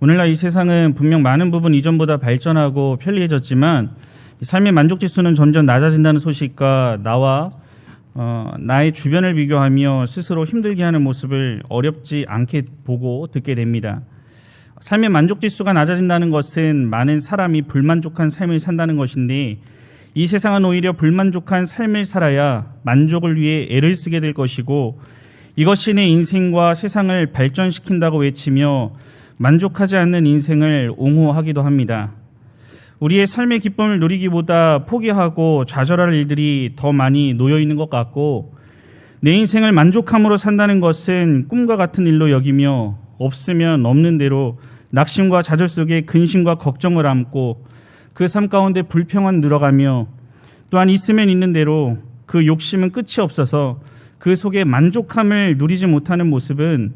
오늘날 이 세상은 분명 많은 부분 이전보다 발전하고 편리해졌지만 삶의 만족지수는 점점 낮아진다는 소식과 나의 주변을 비교하며 스스로 힘들게 하는 모습을 어렵지 않게 보고 듣게 됩니다. 삶의 만족지수가 낮아진다는 것은 많은 사람이 불만족한 삶을 산다는 것인데, 이 세상은 오히려 불만족한 삶을 살아야 만족을 위해 애를 쓰게 될 것이고, 이것이 내 인생과 세상을 발전시킨다고 외치며 만족하지 않는 인생을 옹호하기도 합니다. 우리의 삶의 기쁨을 누리기보다 포기하고 좌절할 일들이 더 많이 놓여 있는 것 같고, 내 인생을 만족함으로 산다는 것은 꿈과 같은 일로 여기며 없으면 없는 대로 낙심과 좌절 속에 근심과 걱정을 안고 그 삶 가운데 불평만 늘어가며, 또한 있으면 있는 대로 그 욕심은 끝이 없어서 그 속에 만족함을 누리지 못하는 모습은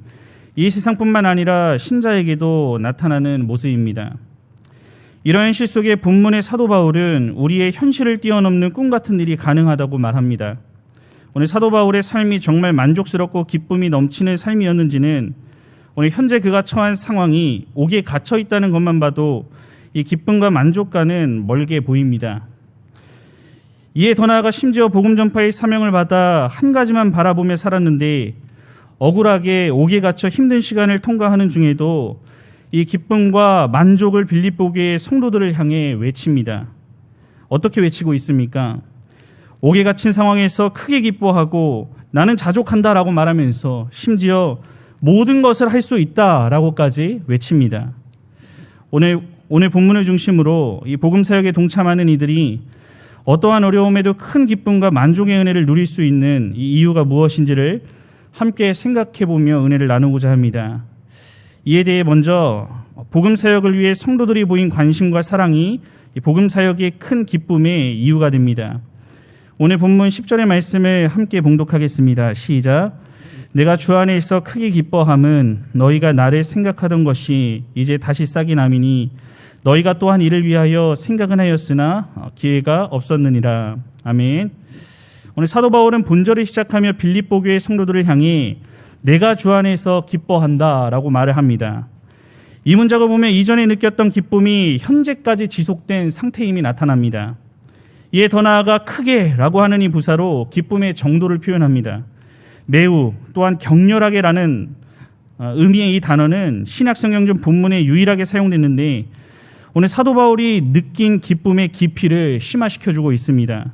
이 세상뿐만 아니라 신자에게도 나타나는 모습입니다. 이러한 시 속에 본문의 사도 바울은 우리의 현실을 뛰어넘는 꿈 같은 일이 가능하다고 말합니다. 오늘 사도 바울의 삶이 정말 만족스럽고 기쁨이 넘치는 삶이었는지는 오늘 현재 그가 처한 상황이 옥에 갇혀 있다는 것만 봐도 이 기쁨과 만족과는 멀게 보입니다. 이에 더 나아가 심지어 복음 전파의 사명을 받아 한 가지만 바라보며 살았는데, 억울하게 옥에 갇혀 힘든 시간을 통과하는 중에도 이 기쁨과 만족을 빌립보교의 성도들을 향해 외칩니다. 어떻게 외치고 있습니까? 옥에 갇힌 상황에서 크게 기뻐하고 나는 자족한다라고 말하면서 심지어 모든 것을 할 수 있다라고까지 외칩니다. 오늘 본문을 중심으로 이 복음 사역에 동참하는 이들이 어떠한 어려움에도 큰 기쁨과 만족의 은혜를 누릴 수 있는 이 이유가 무엇인지를 함께 생각해보며 은혜를 나누고자 합니다. 이에 대해 먼저 복음 사역을 위해 성도들이 보인 관심과 사랑이 이 복음 사역의 큰 기쁨의 이유가 됩니다. 오늘 본문 10절의 말씀을 함께 봉독하겠습니다. 시작. 내가 주 안에 있어 크게 기뻐함은 너희가 나를 생각하던 것이 이제 다시 싹이 나미니 너희가 또한 이를 위하여 생각은 하였으나 기회가 없었느니라. 아멘. 오늘 사도 바울은 본절을 시작하며 빌립보 교회 성도들을 향해 내가 주 안에서 기뻐한다 라고 말을 합니다. 이 문장을 보면 이전에 느꼈던 기쁨이 현재까지 지속된 상태임이 나타납니다. 이에 더 나아가 크게 라고 하는 이 부사로 기쁨의 정도를 표현합니다. 매우, 또한 격렬하게 라는 의미의 이 단어는 신약성경 중 본문에 유일하게 사용됐는데, 오늘 사도 바울이 느낀 기쁨의 깊이를 심화시켜주고 있습니다.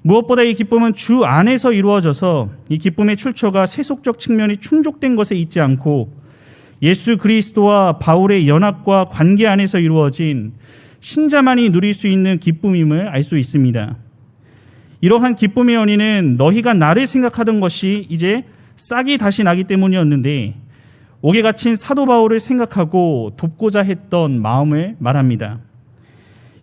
무엇보다 이 기쁨은 주 안에서 이루어져서 이 기쁨의 출처가 세속적 측면이 충족된 것에 있지 않고 예수 그리스도와 바울의 연합과 관계 안에서 이루어진 신자만이 누릴 수 있는 기쁨임을 알 수 있습니다. 이러한 기쁨의 원인은 너희가 나를 생각하던 것이 이제 싹이 다시 나기 때문이었는데, 옥에 갇힌 사도 바울을 생각하고 돕고자 했던 마음을 말합니다.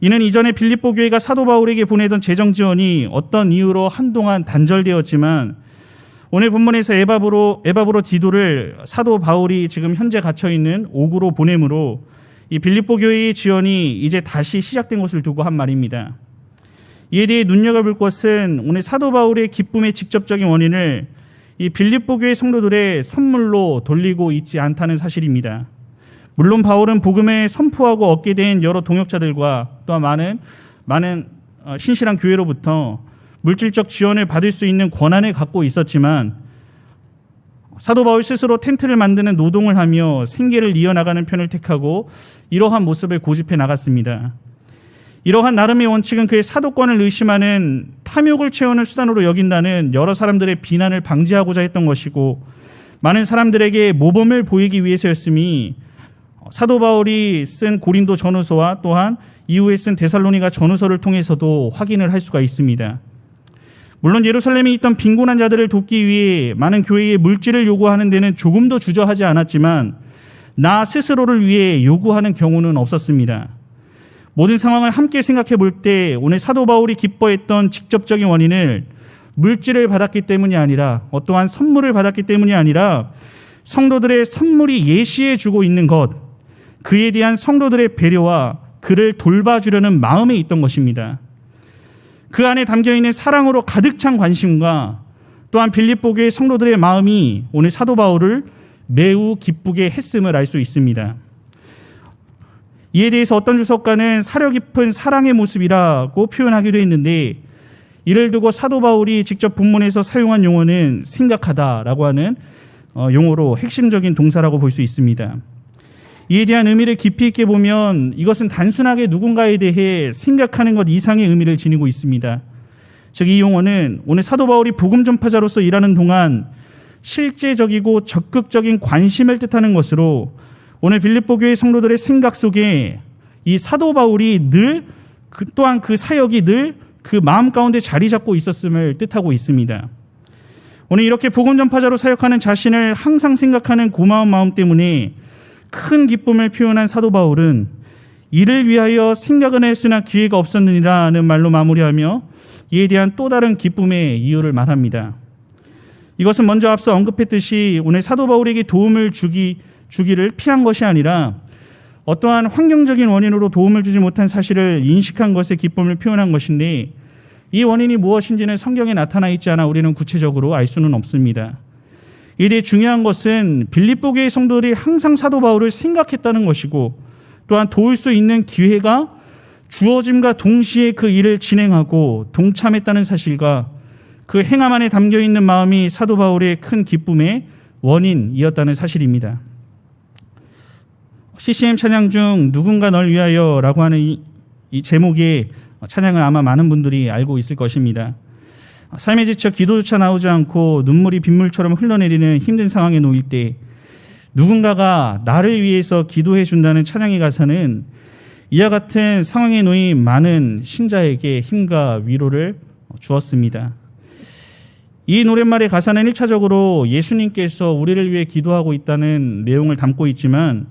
이는 이전에 빌립보 교회가 사도 바울에게 보내던 재정 지원이 어떤 이유로 한동안 단절되었지만, 오늘 본문에서 에바브로 디도를 사도 바울이 지금 현재 갇혀 있는 옥으로 보냄으로 이 빌립보 교회의 지원이 이제 다시 시작된 것을 두고 한 말입니다. 이에 대해 눈여겨볼 것은 오늘 사도 바울의 기쁨의 직접적인 원인을 이 빌립보 교회 성도들의 선물로 돌리고 있지 않다는 사실입니다. 물론 바울은 복음을 선포하고 얻게 된 여러 동역자들과 또한 많은 신실한 교회로부터 물질적 지원을 받을 수 있는 권한을 갖고 있었지만, 사도 바울 스스로 텐트를 만드는 노동을 하며 생계를 이어나가는 편을 택하고 이러한 모습을 고집해 나갔습니다. 이러한 나름의 원칙은 그의 사도권을 의심하는 탐욕을 채우는 수단으로 여긴다는 여러 사람들의 비난을 방지하고자 했던 것이고, 많은 사람들에게 모범을 보이기 위해서였음이 사도 바울이 쓴 고린도 전후서와 또한 이후에 쓴 데살로니가 전후서를 통해서도 확인을 할 수가 있습니다. 물론 예루살렘에 있던 빈곤한 자들을 돕기 위해 많은 교회에 물질을 요구하는 데는 조금도 주저하지 않았지만, 나 스스로를 위해 요구하는 경우는 없었습니다. 모든 상황을 함께 생각해 볼 때 오늘 사도 바울이 기뻐했던 직접적인 원인을 물질을 받았기 때문이 아니라, 어떠한 선물을 받았기 때문이 아니라 성도들의 선물이 예시해 주고 있는 것, 그에 대한 성도들의 배려와 그를 돌봐주려는 마음에 있던 것입니다. 그 안에 담겨있는 사랑으로 가득 찬 관심과 또한 빌립보 교회 성도들의 마음이 오늘 사도 바울을 매우 기쁘게 했음을 알 수 있습니다. 이에 대해서 어떤 주석가는 사려 깊은 사랑의 모습이라고 표현하기도 했는데, 이를 두고 사도 바울이 직접 본문에서 사용한 용어는 생각하다라고 하는 용어로 핵심적인 동사라고 볼 수 있습니다. 이에 대한 의미를 깊이 있게 보면 이것은 단순하게 누군가에 대해 생각하는 것 이상의 의미를 지니고 있습니다. 즉, 이 용어는 오늘 사도 바울이 복음 전파자로서 일하는 동안 실제적이고 적극적인 관심을 뜻하는 것으로, 오늘 빌립보 교회 성도들의 생각 속에 이 사도 바울이 늘 또한 그 사역이 늘 그 마음 가운데 자리 잡고 있었음을 뜻하고 있습니다. 오늘 이렇게 복음 전파자로 사역하는 자신을 항상 생각하는 고마운 마음 때문에 큰 기쁨을 표현한 사도 바울은 이를 위하여 생각은 했으나 기회가 없었느니라는 말로 마무리하며 이에 대한 또 다른 기쁨의 이유를 말합니다. 이것은 먼저 앞서 언급했듯이 오늘 사도 바울에게 도움을 주기를 피한 것이 아니라 어떠한 환경적인 원인으로 도움을 주지 못한 사실을 인식한 것에 기쁨을 표현한 것인데, 이 원인이 무엇인지는 성경에 나타나 있지 않아 우리는 구체적으로 알 수는 없습니다. 이에 대해 중요한 것은 빌립보 교회 성도들이 항상 사도 바울을 생각했다는 것이고, 또한 도울 수 있는 기회가 주어짐과 동시에 그 일을 진행하고 동참했다는 사실과 그 행함 안에 담겨있는 마음이 사도 바울의 큰 기쁨의 원인이었다는 사실입니다. CCM 찬양 중 누군가 널 위하여 라고 하는 이 제목의 찬양을 아마 많은 분들이 알고 있을 것입니다. 삶에 지쳐 기도조차 나오지 않고 눈물이 빗물처럼 흘러내리는 힘든 상황에 놓일 때 누군가가 나를 위해서 기도해 준다는 찬양의 가사는 이와 같은 상황에 놓인 많은 신자에게 힘과 위로를 주었습니다. 이 노랫말의 가사는 1차적으로 예수님께서 우리를 위해 기도하고 있다는 내용을 담고 있지만,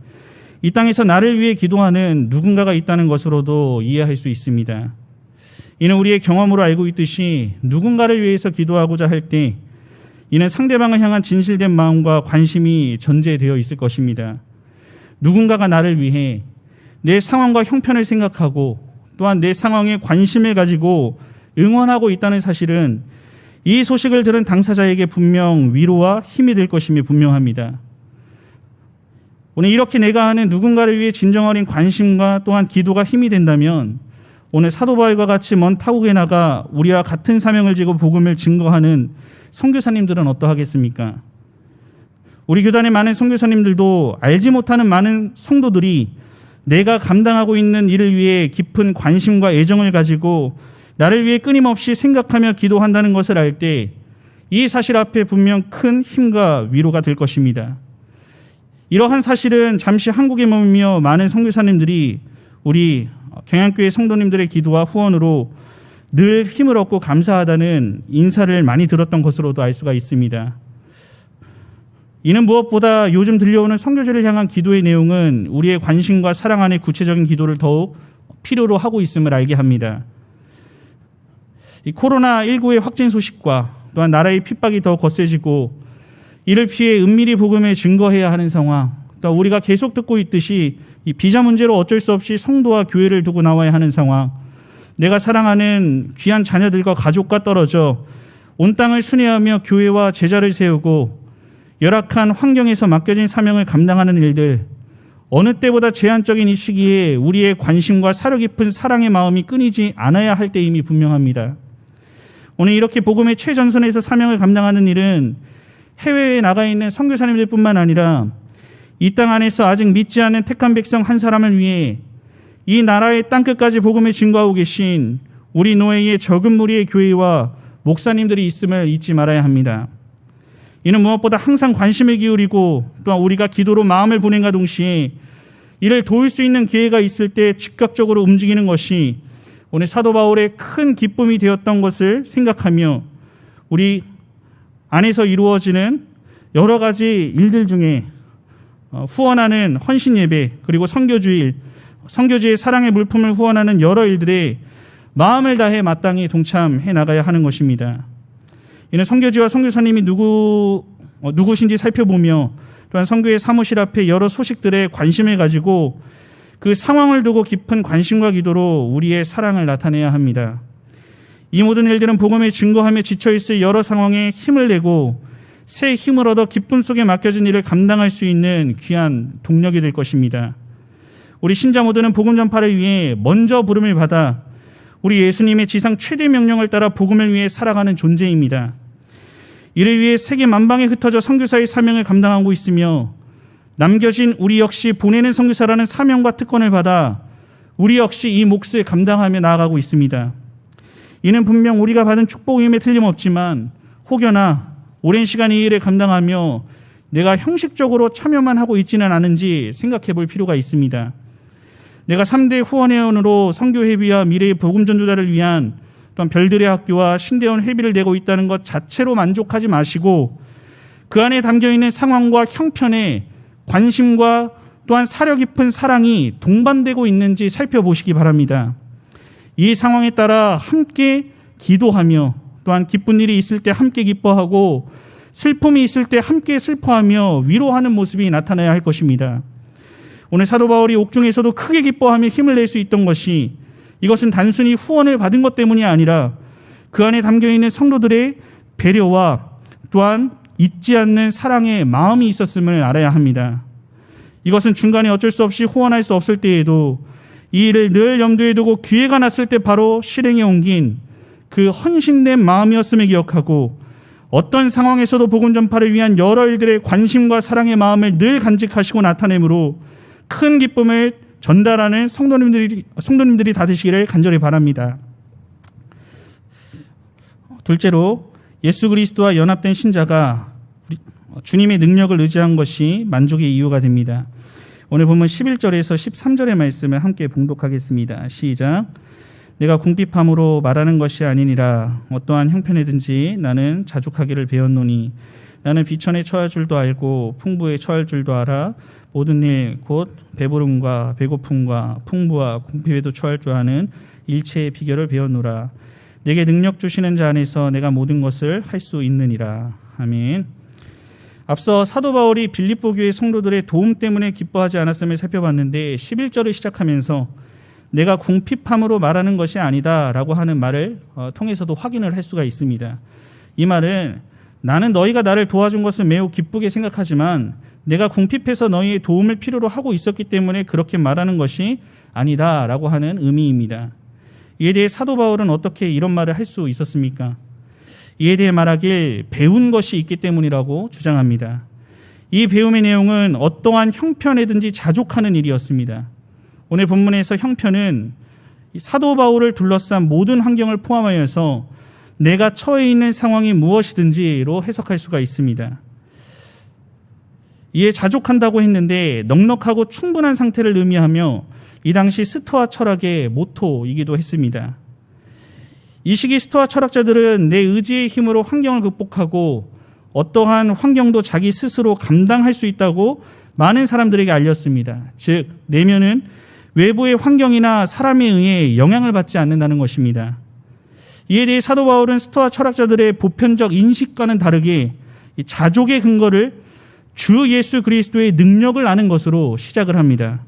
이 땅에서 나를 위해 기도하는 누군가가 있다는 것으로도 이해할 수 있습니다. 이는 우리의 경험으로 알고 있듯이 누군가를 위해서 기도하고자 할 때 이는 상대방을 향한 진실된 마음과 관심이 전제되어 있을 것입니다. 누군가가 나를 위해 내 상황과 형편을 생각하고 또한 내 상황에 관심을 가지고 응원하고 있다는 사실은 이 소식을 들은 당사자에게 분명 위로와 힘이 될 것임이 분명합니다. 오늘 이렇게 내가 하는 누군가를 위해 진정 어린 관심과 또한 기도가 힘이 된다면, 오늘 사도 바울과 같이 먼 타국에 나가 우리와 같은 사명을 지고 복음을 증거하는 선교사님들은 어떠하겠습니까? 우리 교단의 많은 선교사님들도 알지 못하는 많은 성도들이 내가 감당하고 있는 일을 위해 깊은 관심과 애정을 가지고 나를 위해 끊임없이 생각하며 기도한다는 것을 알 때 이 사실 앞에 분명 큰 힘과 위로가 될 것입니다. 이러한 사실은 잠시 한국에 머물며 많은 선교사님들이 우리 경양교회 성도님들의 기도와 후원으로 늘 힘을 얻고 감사하다는 인사를 많이 들었던 것으로도 알 수가 있습니다. 이는 무엇보다 요즘 들려오는 선교제를 향한 기도의 내용은 우리의 관심과 사랑 안에 구체적인 기도를 더욱 필요로 하고 있음을 알게 합니다. 이 코로나19의 확진 소식과 또한 나라의 핍박이 더 거세지고 이를 피해 은밀히 복음에 증거해야 하는 상황, 또 우리가 계속 듣고 있듯이 이 비자 문제로 어쩔 수 없이 성도와 교회를 두고 나와야 하는 상황, 내가 사랑하는 귀한 자녀들과 가족과 떨어져 온 땅을 순회하며 교회와 제자를 세우고 열악한 환경에서 맡겨진 사명을 감당하는 일들, 어느 때보다 제한적인 이 시기에 우리의 관심과 사려 깊은 사랑의 마음이 끊이지 않아야 할 때임이 분명합니다. 오늘 이렇게 복음의 최전선에서 사명을 감당하는 일은 해외에 나가 있는 선교사님들 뿐만 아니라 이 땅 안에서 아직 믿지 않은 택한 백성 한 사람을 위해 이 나라의 땅끝까지 복음을 증거하고 계신 우리 노예의 적은 무리의 교회와 목사님들이 있음을 잊지 말아야 합니다. 이는 무엇보다 항상 관심을 기울이고 또한 우리가 기도로 마음을 보낸과 동시에 이를 도울 수 있는 기회가 있을 때 즉각적으로 움직이는 것이 오늘 사도 바울의 큰 기쁨이 되었던 것을 생각하며 우리 안에서 이루어지는 여러 가지 일들 중에 후원하는 헌신 예배, 그리고 선교주의, 선교주의 사랑의 물품을 후원하는 여러 일들에 마음을 다해 마땅히 동참해 나가야 하는 것입니다. 이는 선교지와 선교사님이 누구신지 살펴보며 또한 선교의 사무실 앞에 여러 소식들에 관심을 가지고 그 상황을 두고 깊은 관심과 기도로 우리의 사랑을 나타내야 합니다. 이 모든 일들은 복음에 증거하며 지쳐있을 여러 상황에 힘을 내고 새 힘을 얻어 기쁨 속에 맡겨진 일을 감당할 수 있는 귀한 동력이 될 것입니다. 우리 신자 모두는 복음 전파를 위해 먼저 부름을 받아 우리 예수님의 지상 최대 명령을 따라 복음을 위해 살아가는 존재입니다. 이를 위해 세계 만방에 흩어져 선교사의 사명을 감당하고 있으며 남겨진 우리 역시 보내는 선교사라는 사명과 특권을 받아 우리 역시 이 몫을 감당하며 나아가고 있습니다. 이는 분명 우리가 받은 축복임에 틀림없지만 혹여나 오랜 시간 이 일을 감당하며 내가 형식적으로 참여만 하고 있지는 않은지 생각해 볼 필요가 있습니다. 내가 3대 후원회원으로 선교회비와 미래의 복음전도자를 위한 또한 별들의 학교와 신대원 회비를 내고 있다는 것 자체로 만족하지 마시고 그 안에 담겨있는 상황과 형편에 관심과 또한 사려 깊은 사랑이 동반되고 있는지 살펴보시기 바랍니다. 이 상황에 따라 함께 기도하며 또한 기쁜 일이 있을 때 함께 기뻐하고 슬픔이 있을 때 함께 슬퍼하며 위로하는 모습이 나타나야 할 것입니다. 오늘 사도 바울이 옥중에서도 크게 기뻐하며 힘을 낼 수 있던 것이 이것은 단순히 후원을 받은 것 때문이 아니라 그 안에 담겨있는 성도들의 배려와 또한 잊지 않는 사랑의 마음이 있었음을 알아야 합니다. 이것은 중간에 어쩔 수 없이 후원할 수 없을 때에도 이 일을 늘 염두에 두고 기회가 났을 때 바로 실행에 옮긴 그 헌신된 마음이었음을 기억하고 어떤 상황에서도 복음 전파를 위한 여러 일들의 관심과 사랑의 마음을 늘 간직하시고 나타내므로 큰 기쁨을 전달하는 성도님들이 다 되시기를 간절히 바랍니다. 둘째로 예수 그리스도와 연합된 신자가 주님의 능력을 의지한 것이 만족의 이유가 됩니다. 오늘 보면 11절에서 13절의 말씀을 함께 봉독하겠습니다. 시작. 내가 궁핍함으로 말하는 것이 아니니라. 어떠한 형편이든지 나는 자족하기를 배웠노니 나는 비천에 처할 줄도 알고 풍부에 처할 줄도 알아. 모든 일 곧 배부름과 배고픔과 풍부와 궁핍에도 처할 줄 아는 일체의 비결을 배웠노라. 내게 능력 주시는 자 안에서 내가 모든 것을 할 수 있느니라. 아멘. 앞서 사도 바울이 빌립보 교회 성도들의 도움 때문에 기뻐하지 않았음을 살펴봤는데 11절을 시작하면서 내가 궁핍함으로 말하는 것이 아니다라고 하는 말을 통해서도 확인을 할 수가 있습니다. 이 말은 나는 너희가 나를 도와준 것을 매우 기쁘게 생각하지만 내가 궁핍해서 너희의 도움을 필요로 하고 있었기 때문에 그렇게 말하는 것이 아니다라고 하는 의미입니다. 이에 대해 사도 바울은 어떻게 이런 말을 할 수 있었습니까? 이에 대해 말하길 배운 것이 있기 때문이라고 주장합니다. 이 배움의 내용은 어떠한 형편에든지 자족하는 일이었습니다. 오늘 본문에서 형편은 사도 바울을 둘러싼 모든 환경을 포함하여서 내가 처해 있는 상황이 무엇이든지로 해석할 수가 있습니다. 이에 자족한다고 했는데 넉넉하고 충분한 상태를 의미하며 이 당시 스토아 철학의 모토이기도 했습니다. 이 시기 스토아 철학자들은 내 의지의 힘으로 환경을 극복하고 어떠한 환경도 자기 스스로 감당할 수 있다고 많은 사람들에게 알렸습니다. 즉 내면은 외부의 환경이나 사람에 의해 영향을 받지 않는다는 것입니다. 이에 대해 사도 바울은 스토아 철학자들의 보편적 인식과는 다르게 이 자족의 근거를 주 예수 그리스도의 능력을 아는 것으로 시작을 합니다.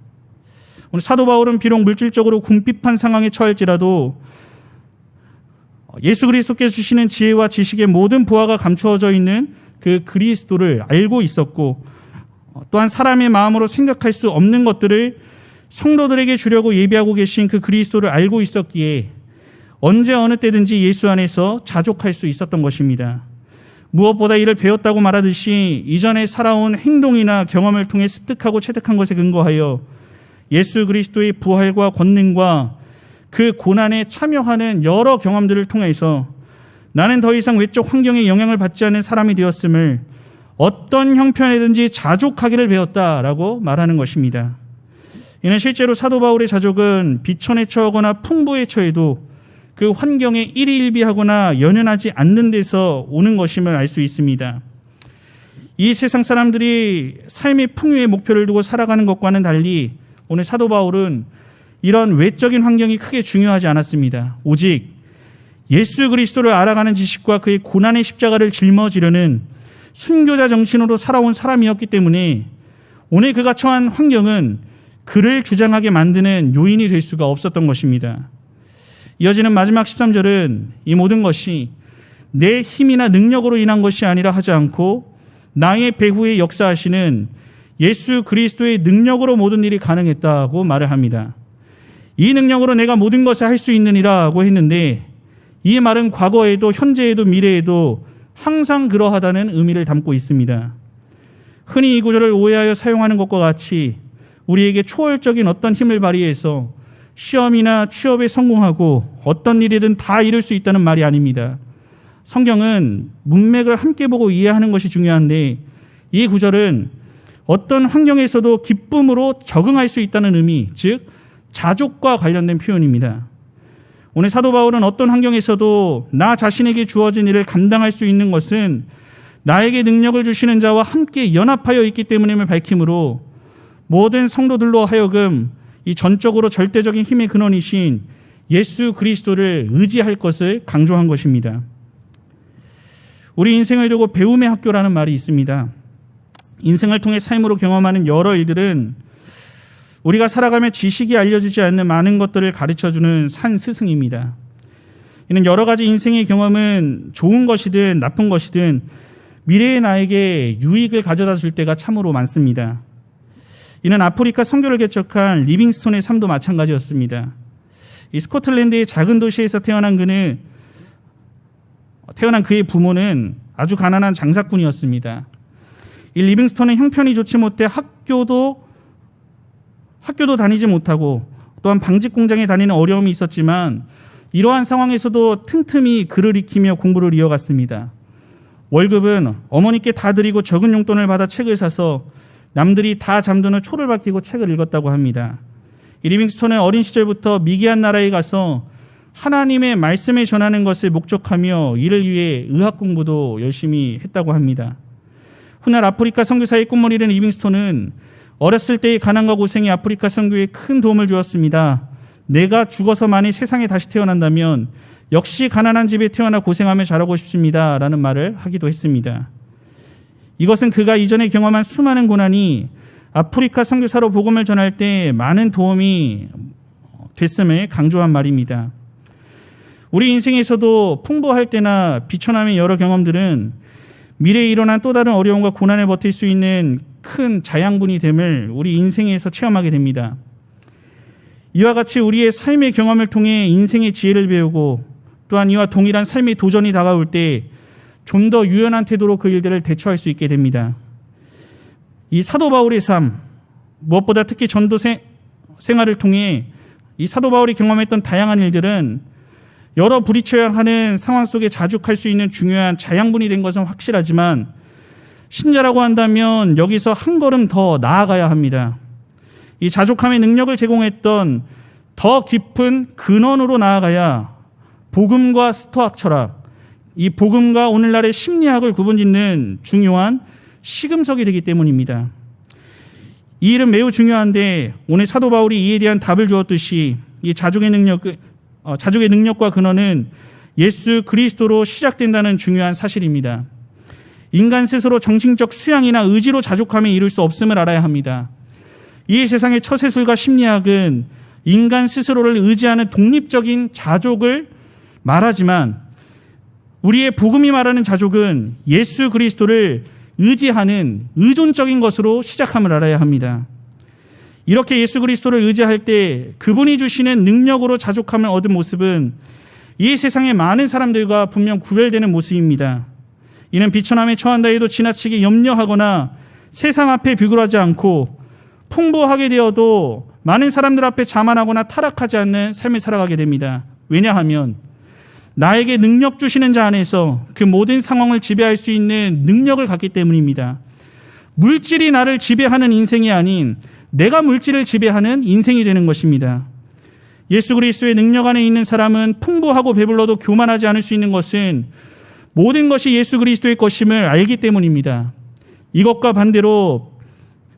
오늘 사도 바울은 비록 물질적으로 궁핍한 상황에 처할지라도 예수 그리스도께서 주시는 지혜와 지식의 모든 보화가 감추어져 있는 그 그리스도를 알고 있었고 또한 사람의 마음으로 생각할 수 없는 것들을 성도들에게 주려고 예비하고 계신 그 그리스도를 알고 있었기에 언제 어느 때든지 예수 안에서 자족할 수 있었던 것입니다. 무엇보다 이를 배웠다고 말하듯이 이전에 살아온 행동이나 경험을 통해 습득하고 체득한 것에 근거하여 예수 그리스도의 부활과 권능과 그 고난에 참여하는 여러 경험들을 통해서 나는 더 이상 외적 환경에 영향을 받지 않는 사람이 되었음을 어떤 형편에든지 자족하기를 배웠다라고 말하는 것입니다. 이는 실제로 사도 바울의 자족은 비천에 처하거나 풍부에 처해도 그 환경에 일희일비하거나 연연하지 않는 데서 오는 것임을 알 수 있습니다. 이 세상 사람들이 삶의 풍요의 목표를 두고 살아가는 것과는 달리 오늘 사도 바울은 이런 외적인 환경이 크게 중요하지 않았습니다. 오직 예수 그리스도를 알아가는 지식과 그의 고난의 십자가를 짊어지려는 순교자 정신으로 살아온 사람이었기 때문에 오늘 그가 처한 환경은 그를 주장하게 만드는 요인이 될 수가 없었던 것입니다. 이어지는 마지막 13절은 이 모든 것이 내 힘이나 능력으로 인한 것이 아니라 하지 않고 나의 배후에 역사하시는 예수 그리스도의 능력으로 모든 일이 가능했다고 말을 합니다. 이 능력으로 내가 모든 것을 할 수 있느니라고 했는데, 이 말은 과거에도 현재에도 미래에도 항상 그러하다는 의미를 담고 있습니다. 흔히 이 구절을 오해하여 사용하는 것과 같이 우리에게 초월적인 어떤 힘을 발휘해서 시험이나 취업에 성공하고 어떤 일이든 다 이룰 수 있다는 말이 아닙니다. 성경은 문맥을 함께 보고 이해하는 것이 중요한데, 이 구절은 어떤 환경에서도 기쁨으로 적응할 수 있다는 의미, 즉 자족과 관련된 표현입니다. 오늘 사도 바울은 어떤 환경에서도 나 자신에게 주어진 일을 감당할 수 있는 것은 나에게 능력을 주시는 자와 함께 연합하여 있기 때문임을 밝히므로 모든 성도들로 하여금 이 전적으로 절대적인 힘의 근원이신 예수 그리스도를 의지할 것을 강조한 것입니다. 우리 인생을 두고 배움의 학교라는 말이 있습니다. 인생을 통해 삶으로 경험하는 여러 일들은 우리가 살아가며 지식이 알려주지 않는 많은 것들을 가르쳐주는 산 스승입니다. 이는 여러 가지 인생의 경험은 좋은 것이든 나쁜 것이든 미래의 나에게 유익을 가져다 줄 때가 참으로 많습니다. 이는 아프리카 선교를 개척한 리빙스톤의 삶도 마찬가지였습니다. 이 스코틀랜드의 작은 도시에서 태어난 그의 부모는 아주 가난한 장사꾼이었습니다. 이 리빙스톤은 형편이 좋지 못해 학교도 다니지 못하고 또한 방직 공장에 다니는 어려움이 있었지만 이러한 상황에서도 틈틈이 글을 익히며 공부를 이어갔습니다. 월급은 어머니께 다 드리고 적은 용돈을 받아 책을 사서 남들이 다 잠드는 초를 밝히고 책을 읽었다고 합니다. 이 리빙스톤은 어린 시절부터 미개한 나라에 가서 하나님의 말씀을 전하는 것을 목적하며 이를 위해 의학 공부도 열심히 했다고 합니다. 훗날 아프리카 선교사의 꿈을 이룬 리빙스톤은 어렸을 때의 가난과 고생이 아프리카 선교에 큰 도움을 주었습니다. 내가 죽어서 만일 세상에 다시 태어난다면 역시 가난한 집에 태어나 고생하며 자라고 싶습니다. 라는 말을 하기도 했습니다. 이것은 그가 이전에 경험한 수많은 고난이 아프리카 선교사로 복음을 전할 때 많은 도움이 됐음을 강조한 말입니다. 우리 인생에서도 풍부할 때나 비천함의 여러 경험들은 미래에 일어난 또 다른 어려움과 고난을 버틸 수 있는 큰 자양분이 됨을 우리 인생에서 체험하게 됩니다. 이와 같이 우리의 삶의 경험을 통해 인생의 지혜를 배우고 또한 이와 동일한 삶의 도전이 다가올 때 좀 더 유연한 태도로 그 일들을 대처할 수 있게 됩니다. 이 사도 바울의 삶, 무엇보다 특히 전도 생활을 통해 이 사도 바울이 경험했던 다양한 일들은 여러 부딪혀야 하는 상황 속에 자죽할 수 있는 중요한 자양분이 된 것은 확실하지만 신자라고 한다면 여기서 한 걸음 더 나아가야 합니다. 이 자족함의 능력을 제공했던 더 깊은 근원으로 나아가야 복음과 스토악 철학, 이 복음과 오늘날의 심리학을 구분짓는 중요한 시금석이 되기 때문입니다. 이 일은 매우 중요한데 오늘 사도 바울이 이에 대한 답을 주었듯이 이 자족의 능력과 근원은 예수 그리스도로 시작된다는 중요한 사실입니다. 인간 스스로 정신적 수양이나 의지로 자족함에 이룰 수 없음을 알아야 합니다. 이 세상의 처세술과 심리학은 인간 스스로를 의지하는 독립적인 자족을 말하지만 우리의 복음이 말하는 자족은 예수 그리스도를 의지하는 의존적인 것으로 시작함을 알아야 합니다. 이렇게 예수 그리스도를 의지할 때 그분이 주시는 능력으로 자족함을 얻은 모습은 이 세상의 많은 사람들과 분명 구별되는 모습입니다. 이는 비천함에 처한다 해도 지나치게 염려하거나 세상 앞에 비굴하지 않고 풍부하게 되어도 많은 사람들 앞에 자만하거나 타락하지 않는 삶을 살아가게 됩니다. 왜냐하면 나에게 능력 주시는 자 안에서 그 모든 상황을 지배할 수 있는 능력을 갖기 때문입니다. 물질이 나를 지배하는 인생이 아닌 내가 물질을 지배하는 인생이 되는 것입니다. 예수 그리스도의 능력 안에 있는 사람은 풍부하고 배불러도 교만하지 않을 수 있는 것은 모든 것이 예수 그리스도의 것임을 알기 때문입니다. 이것과 반대로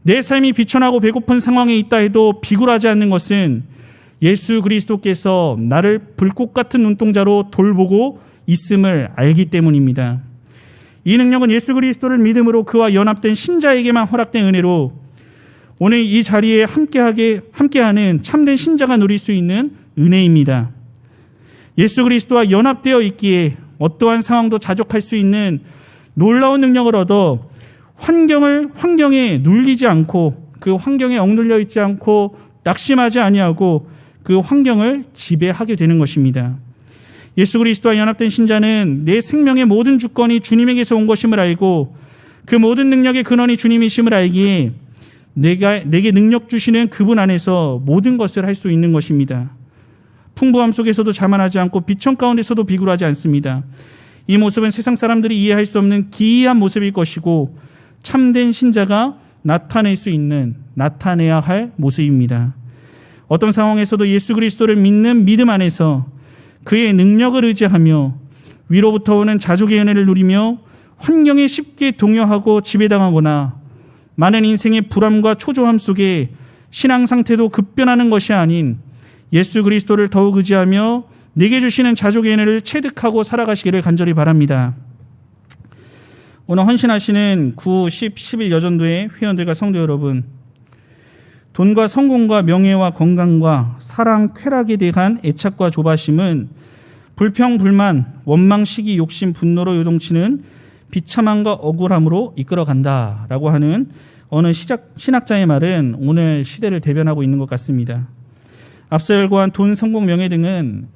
내 삶이 비천하고 배고픈 상황에 있다 해도 비굴하지 않는 것은 예수 그리스도께서 나를 불꽃 같은 눈동자로 돌보고 있음을 알기 때문입니다. 이 능력은 예수 그리스도를 믿음으로 그와 연합된 신자에게만 허락된 은혜로 오늘 이 자리에 함께하는 참된 신자가 누릴 수 있는 은혜입니다. 예수 그리스도와 연합되어 있기에 어떠한 상황도 자족할 수 있는 놀라운 능력을 얻어 환경에 눌리지 않고 그 환경에 억눌려 있지 않고 낙심하지 아니하고 그 환경을 지배하게 되는 것입니다. 예수 그리스도와 연합된 신자는 내 생명의 모든 주권이 주님에게서 온 것임을 알고 그 모든 능력의 근원이 주님이심을 알기에 내게 능력 주시는 그분 안에서 모든 것을 할 수 있는 것입니다. 풍부함 속에서도 자만하지 않고 비천 가운데서도 비굴하지 않습니다. 이 모습은 세상 사람들이 이해할 수 없는 기이한 모습일 것이고 참된 신자가 나타내야 할 모습입니다. 어떤 상황에서도 예수 그리스도를 믿는 믿음 안에서 그의 능력을 의지하며 위로부터 오는 자족의 은혜를 누리며 환경에 쉽게 동요하고 지배당하거나 많은 인생의 불안과 초조함 속에 신앙 상태도 급변하는 것이 아닌 예수 그리스도를 더욱 의지하며 내게 주시는 자족의 은혜를 체득하고 살아가시기를 간절히 바랍니다. 오늘 헌신하시는 9, 10, 11 여전도의 회원들과 성도 여러분, 돈과 성공과 명예와 건강과 사랑, 쾌락에 대한 애착과 조바심은 불평, 불만, 원망, 시기, 욕심, 분노로 요동치는 비참함과 억울함으로 이끌어간다라고 하는 어느 신학자의 말은 오늘 시대를 대변하고 있는 것 같습니다. 앞서 열거한 돈, 성공, 명예 등은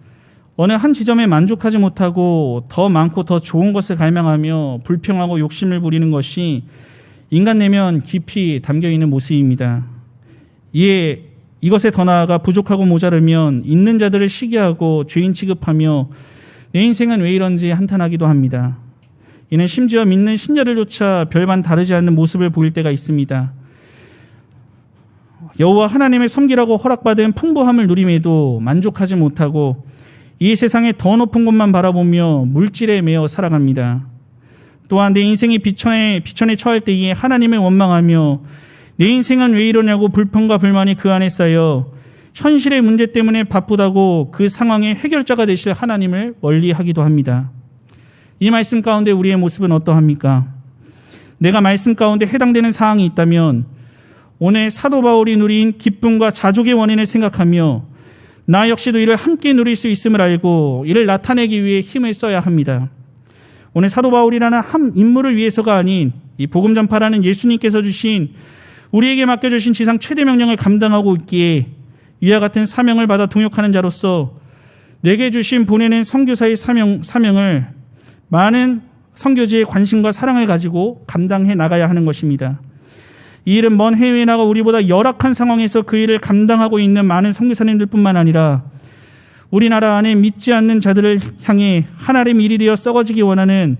어느 한 지점에 만족하지 못하고 더 많고 더 좋은 것을 갈망하며 불평하고 욕심을 부리는 것이 인간 내면 깊이 담겨있는 모습입니다. 이것에 더 나아가 부족하고 모자르면 있는 자들을 시기하고 죄인 취급하며 내 인생은 왜 이런지 한탄하기도 합니다. 이는 심지어 믿는 신자들조차 별반 다르지 않는 모습을 보일 때가 있습니다. 여호와 하나님을 섬기라고 허락받은 풍부함을 누림에도 만족하지 못하고 이 세상의 더 높은 곳만 바라보며 물질에 매여 살아갑니다. 또한 내 인생이 비천에 처할 때에 하나님을 원망하며 내 인생은 왜 이러냐고 불평과 불만이 그 안에 쌓여 현실의 문제 때문에 바쁘다고 그 상황의 해결자가 되실 하나님을 멀리하기도 합니다. 이 말씀 가운데 우리의 모습은 어떠합니까? 내가 말씀 가운데 해당되는 사항이 있다면 오늘 사도 바울이 누린 기쁨과 자족의 원인을 생각하며 나 역시도 이를 함께 누릴 수 있음을 알고 이를 나타내기 위해 힘을 써야 합니다. 오늘 사도 바울이라는 한 인물을 위해서가 아닌 이 복음 전파라는 예수님께서 주신 우리에게 맡겨주신 지상 최대 명령을 감당하고 있기에 이와 같은 사명을 받아 동역하는 자로서 내게 주신 보내는 선교사의 사명을 많은 선교지의 관심과 사랑을 가지고 감당해 나가야 하는 것입니다. 이 일은 먼 해외에 나가 우리보다 열악한 상황에서 그 일을 감당하고 있는 많은 선교사님들 뿐만 아니라 우리나라 안에 믿지 않는 자들을 향해 하나님 일이 되어 썩어지기 원하는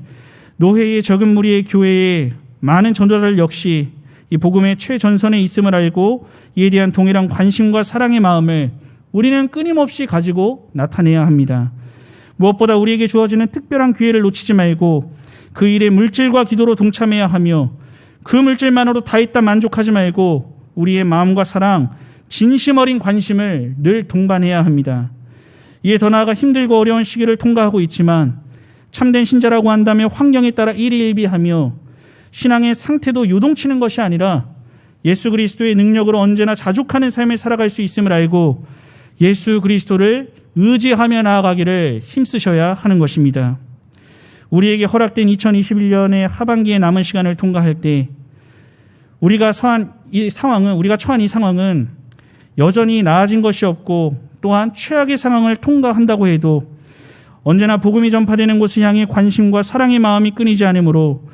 노회의 적은 무리의 교회의 많은 전도자들 역시 이 복음의 최전선에 있음을 알고 이에 대한 동일한 관심과 사랑의 마음을 우리는 끊임없이 가지고 나타내야 합니다. 무엇보다 우리에게 주어지는 특별한 기회를 놓치지 말고 그 일에 물질과 기도로 동참해야 하며 그 물질만으로 다 있다 만족하지 말고 우리의 마음과 사랑, 진심 어린 관심을 늘 동반해야 합니다. 이에 더 나아가 힘들고 어려운 시기를 통과하고 있지만 참된 신자라고 한다면 환경에 따라 일희일비하며 신앙의 상태도 요동치는 것이 아니라 예수 그리스도의 능력으로 언제나 자족하는 삶을 살아갈 수 있음을 알고 예수 그리스도를 의지하며 나아가기를 힘쓰셔야 하는 것입니다. 우리에게 허락된 2021년의 하반기에 남은 시간을 통과할 때 우리가 처한 이 상황은 여전히 나아진 것이 없고 또한 최악의 상황을 통과한다고 해도 언제나 복음이 전파되는 곳을 향해 관심과 사랑의 마음이 끊이지 않으므로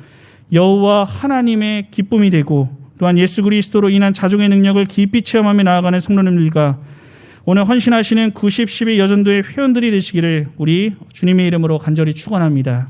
여호와 하나님의 기쁨이 되고 또한 예수 그리스도로 인한 자족의 능력을 깊이 체험하며 나아가는 성도님들과 오늘 헌신하시는 90, 12 여전도의 회원들이 되시기를 우리 주님의 이름으로 간절히 축원합니다.